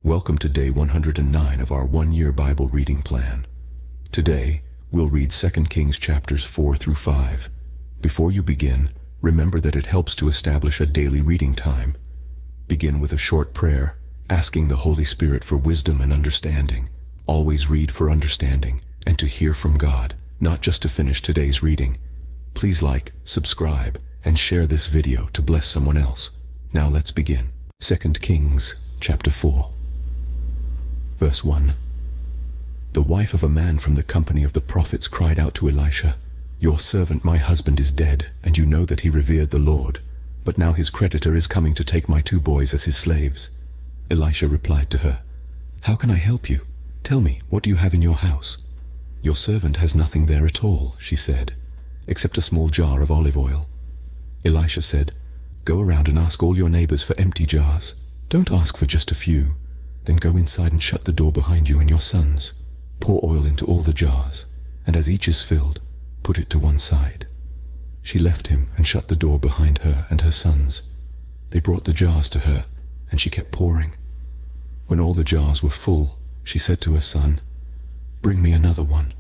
Welcome to day 109 of our one-year Bible reading plan. Today, we'll read 2 Kings chapters 4 through 5. Before you begin, remember that it helps to establish a daily reading time. Begin with a short prayer, asking the Holy Spirit for wisdom and understanding. Always read for understanding and to hear from God, not just to finish today's reading. Please like, subscribe, and share this video to bless someone else. Now let's begin. 2 Kings chapter 4. Verse 1. The wife of a man from the company of the prophets cried out to Elisha, "Your servant my husband is dead, and you know that he revered the Lord. But now his creditor is coming to take my 2 boys as his slaves." Elisha replied to her, "How can I help you? Tell me, what do you have in your house?" "Your servant has nothing there at all," she said, "except a small jar of olive oil." Elisha said, "Go around and ask all your neighbors for empty jars. Don't ask for just a few. Then go inside and shut the door behind you and your sons. Pour oil into all the jars, and as each is filled, put it to one side." She left him and shut the door behind her and her sons. They brought the jars to her, and she kept pouring. When all the jars were full, she said to her son, "Bring me another one."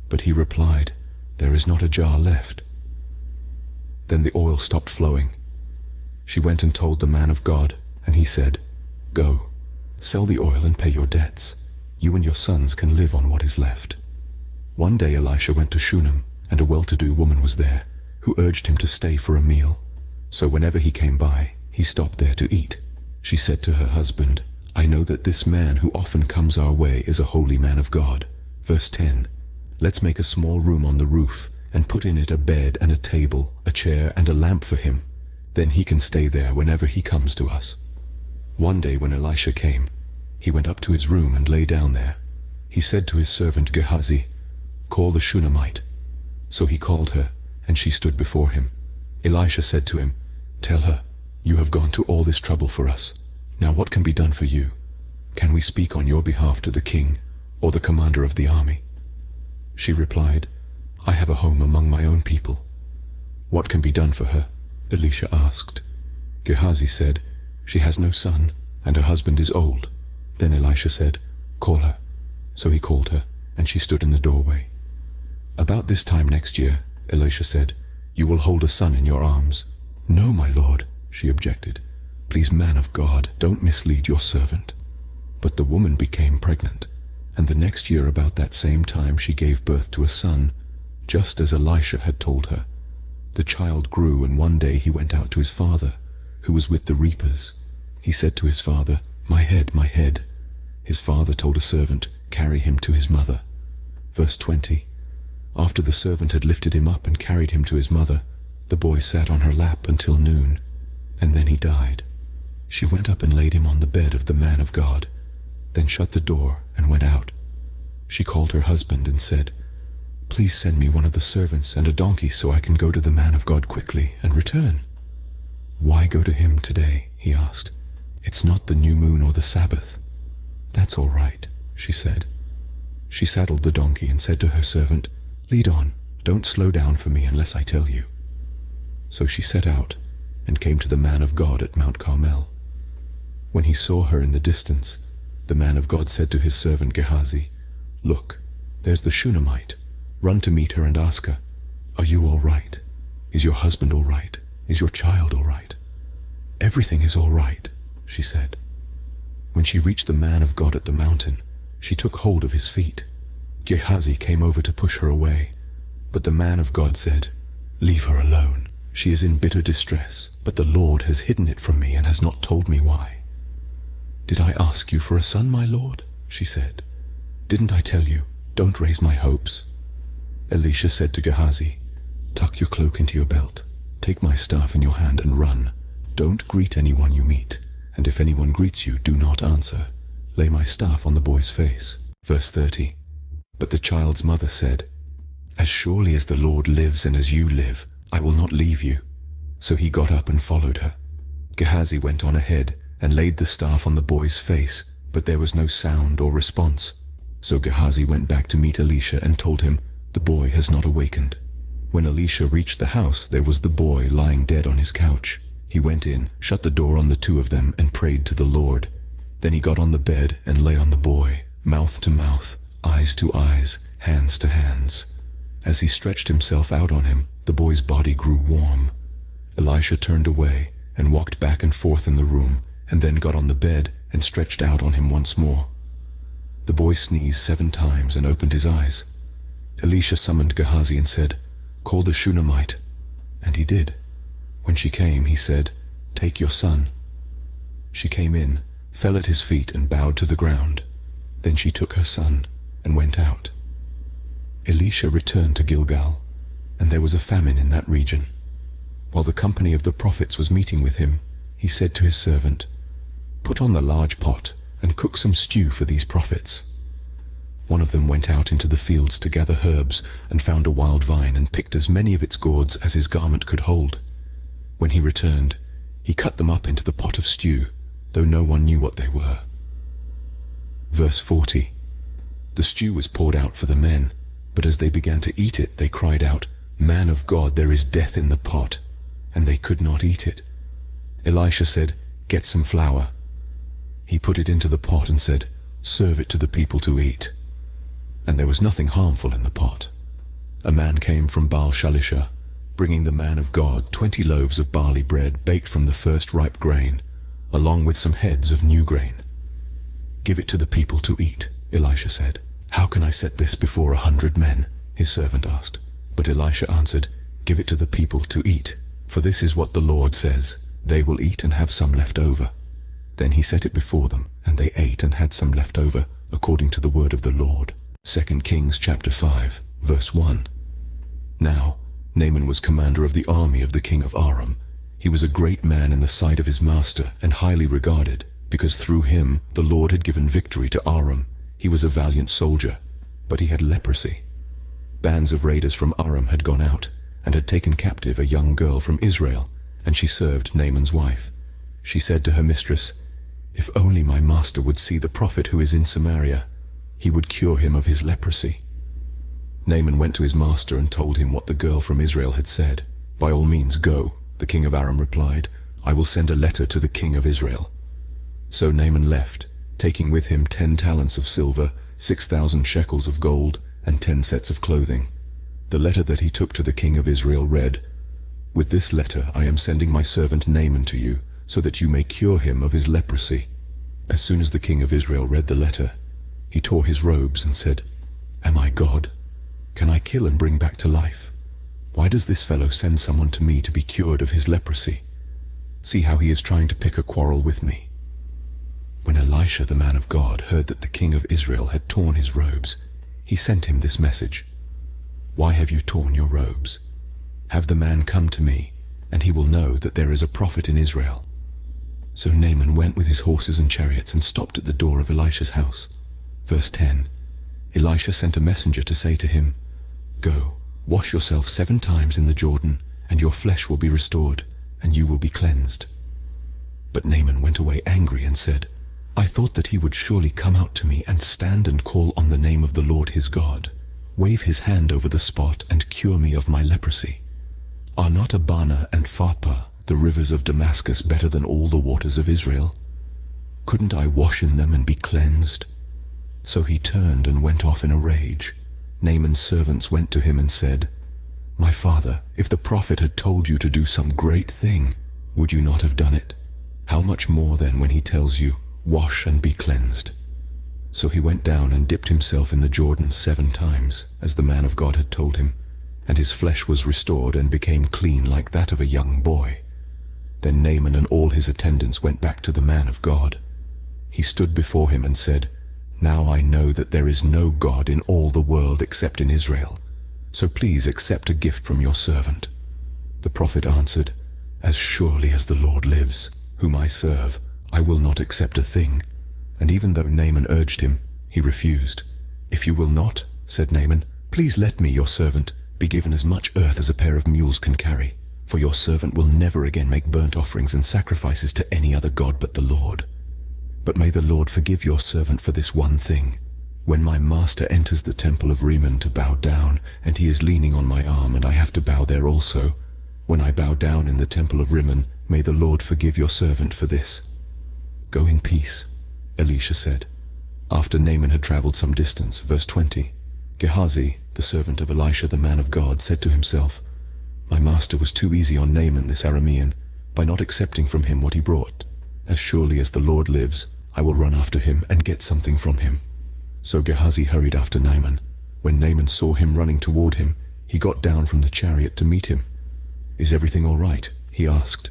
But he replied, "There is not a jar left." Then the oil stopped flowing. She went and told the man of God, and he said, "Go, sell the oil and pay your debts. You and your sons can live on what is left." One day Elisha went to Shunem, and a well-to-do woman was there, who urged him to stay for a meal. So whenever he came by, he stopped there to eat. She said to her husband, "I know that this man who often comes our way is a holy man of God." Verse 10. "Let's make a small room on the roof, and put in it a bed and a table, a chair and a lamp for him. Then he can stay there whenever he comes to us." One day when Elisha came, he went up to his room and lay down there. He said to his servant Gehazi, "Call the Shunammite." So he called her, and she stood before him. Elisha said to him, "Tell her, you have gone to all this trouble for us. Now what can be done for you? Can we speak on your behalf to the king, or the commander of the army?" She replied, "I have a home among my own people." "What can be done for her?" Elisha asked. Gehazi said, "She has no son, and her husband is old." Then Elisha said, "Call her." So he called her, and she stood in the doorway. "About this time next year," Elisha said, "you will hold a son in your arms." "No, my lord," she objected. "Please, man of God, don't mislead your servant." But the woman became pregnant, and the next year about that same time she gave birth to a son, just as Elisha had told her. The child grew, and one day he went out to his father, who was with the reapers. He said to his father, "My head, my head." His father told a servant, "Carry him to his mother." Verse 20. After the servant had lifted him up and carried him to his mother, the boy sat on her lap until noon, and then he died. She went up and laid him on the bed of the man of God, then shut the door and went out. She called her husband and said, "Please send me one of the servants and a donkey so I can go to the man of God quickly and return." "Why go to him today?" he asked. "It's not the new moon or the Sabbath." "That's all right," she said. She saddled the donkey and said to her servant, "Lead on, don't slow down for me unless I tell you." So she set out and came to the man of God at Mount Carmel. When he saw her in the distance, the man of God said to his servant Gehazi, "Look, there's the Shunammite. Run to meet her and ask her, 'Are you all right? Is your husband all right? Is your child all right?'" "Everything is all right," she said. When she reached the man of God at the mountain, she took hold of his feet. Gehazi came over to push her away, but the man of God said, "Leave her alone. She is in bitter distress, but the Lord has hidden it from me and has not told me why." "Did I ask you for a son, my lord?" she said. "Didn't I tell you, don't raise my hopes?" Elisha said to Gehazi, "Tuck your cloak into your belt, take my staff in your hand and run. Don't greet anyone you meet, and if anyone greets you, do not answer. Lay my staff on the boy's face." Verse 30. But the child's mother said, "As surely as the Lord lives and as you live, I will not leave you." So he got up and followed her. Gehazi went on ahead and laid the staff on the boy's face, but there was no sound or response. So Gehazi went back to meet Elisha and told him, "The boy has not awakened." When Elisha reached the house, there was the boy lying dead on his couch. He went in, shut the door on the 2 of them, and prayed to the Lord. Then he got on the bed and lay on the boy, mouth to mouth, eyes to eyes, hands to hands. As he stretched himself out on him, the boy's body grew warm. Elisha turned away and walked back and forth in the room, and then got on the bed and stretched out on him once more. The boy sneezed 7 times and opened his eyes. Elisha summoned Gehazi and said, "Call the Shunammite." And he did. When she came, he said, "Take your son." She came in, fell at his feet and bowed to the ground. Then she took her son and went out. Elisha returned to Gilgal, and there was a famine in that region. While the company of the prophets was meeting with him, he said to his servant, "Put on the large pot and cook some stew for these prophets." One of them went out into the fields to gather herbs and found a wild vine and picked as many of its gourds as his garment could hold. When he returned, he cut them up into the pot of stew, though no one knew what they were. Verse 40. The stew was poured out for the men, but as they began to eat it, they cried out, "Man of God, there is death in the pot," and they could not eat it. Elisha said, "Get some flour." He put it into the pot and said, "Serve it to the people to eat." And there was nothing harmful in the pot. A man came from Baal-Shalisha, bringing the man of God 20 loaves of barley bread baked from the first ripe grain, along with some heads of new grain. "Give it to the people to eat," Elisha said. "How can I set this before 100 men?" his servant asked. But Elisha answered, "Give it to the people to eat, for this is what the Lord says, they will eat and have some left over." Then he set it before them, and they ate and had some left over, according to the word of the Lord. 2 Kings chapter 5, verse 1. Now, Naaman was commander of the army of the king of Aram. He was a great man in the sight of his master and highly regarded, because through him the Lord had given victory to Aram. He was a valiant soldier, but he had leprosy. Bands of raiders from Aram had gone out and had taken captive a young girl from Israel, and she served Naaman's wife. She said to her mistress, "If only my master would see the prophet who is in Samaria, he would cure him of his leprosy." Naaman went to his master and told him what the girl from Israel had said. "By all means go," the king of Aram replied. "I will send a letter to the king of Israel." So Naaman left, taking with him 10 talents of silver, 6,000 shekels of gold, and 10 sets of clothing. The letter that he took to the king of Israel read, "With this letter I am sending my servant Naaman to you, so that you may cure him of his leprosy." As soon as the king of Israel read the letter, he tore his robes and said, "Am I God? Can I kill and bring back to life? Why does this fellow send someone to me to be cured of his leprosy? See how he is trying to pick a quarrel with me." When Elisha the man of God heard that the king of Israel had torn his robes, he sent him this message, "Why have you torn your robes? Have the man come to me, and he will know that there is a prophet in Israel." So Naaman went with his horses and chariots and stopped at the door of Elisha's house. Verse 10. Elisha sent a messenger to say to him, "Go, wash yourself 7 times in the Jordan, and your flesh will be restored, and you will be cleansed." But Naaman went away angry and said, "I thought that he would surely come out to me and stand and call on the name of the Lord his God, wave his hand over the spot and cure me of my leprosy. Are not Abana and Pharpar, the rivers of Damascus, better than all the waters of Israel? Couldn't I wash in them and be cleansed?" So he turned and went off in a rage. Naaman's servants went to him and said, "My father, if the prophet had told you to do some great thing, would you not have done it? How much more then when he tells you, 'Wash and be cleansed'?" So he went down and dipped himself in the Jordan 7 times, as the man of God had told him, and his flesh was restored and became clean like that of a young boy. Then Naaman and all his attendants went back to the man of God. He stood before him and said, "Now I know that there is no God in all the world except in Israel, so please accept a gift from your servant." The prophet answered, "As surely as the Lord lives, whom I serve, I will not accept a thing." And even though Naaman urged him, he refused. "If you will not," said Naaman, "please let me, your servant, be given as much earth as a pair of mules can carry, for your servant will never again make burnt offerings and sacrifices to any other god but the Lord. But may the Lord forgive your servant for this one thing. When my master enters the temple of Rimmon to bow down, and he is leaning on my arm, and I have to bow there also, when I bow down in the temple of Rimmon, may the Lord forgive your servant for this. Go in peace, Elisha said. After Naaman had traveled some distance, verse 20, Gehazi, the servant of Elisha the man of God, said to himself, "My master was too easy on Naaman this Aramean, by not accepting from him what he brought. As surely as the Lord lives, I will run after him and get something from him." So Gehazi hurried after Naaman. When Naaman saw him running toward him, he got down from the chariot to meet him. "Is everything all right?" he asked.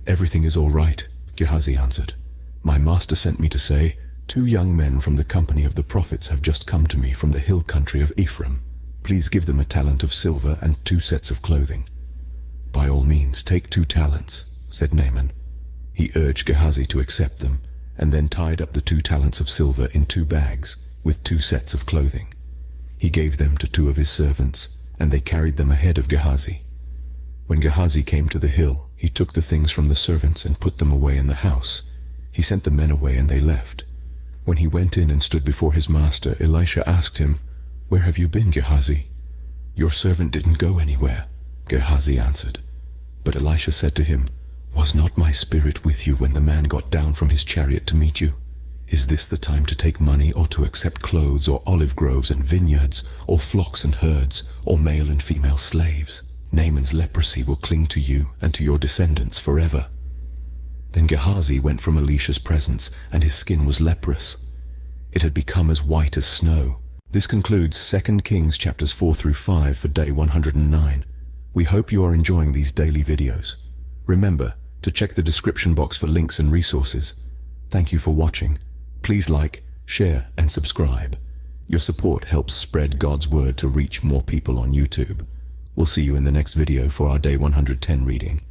"Everything is all right," Gehazi answered. "My master sent me to say, 2 young men from the company of the prophets have just come to me from the hill country of Ephraim. Please give them a talent of silver and 2 sets of clothing." "By all means, take 2 talents," said Naaman. He urged Gehazi to accept them, and then tied up the 2 talents of silver in 2 bags, with 2 sets of clothing. He gave them to 2 of his servants, and they carried them ahead of Gehazi. When Gehazi came to the hill, he took the things from the servants and put them away in the house. He sent the men away and they left. When he went in and stood before his master, Elisha asked him, "Where have you been, Gehazi?" "Your servant didn't go anywhere," Gehazi answered. But Elisha said to him, "Was not my spirit with you when the man got down from his chariot to meet you? Is this the time to take money or to accept clothes or olive groves and vineyards or flocks and herds or male and female slaves? Naaman's leprosy will cling to you and to your descendants forever." Then Gehazi went from Elisha's presence, and his skin was leprous. It had become as white as snow. This concludes 2 Kings chapters 4 through 5 for day 109. We hope you are enjoying these daily videos. Remember to check the description box for links and resources. Thank you for watching. Please like, share, and subscribe. Your support helps spread God's word to reach more people on YouTube. We'll see you in the next video for our day 110 reading.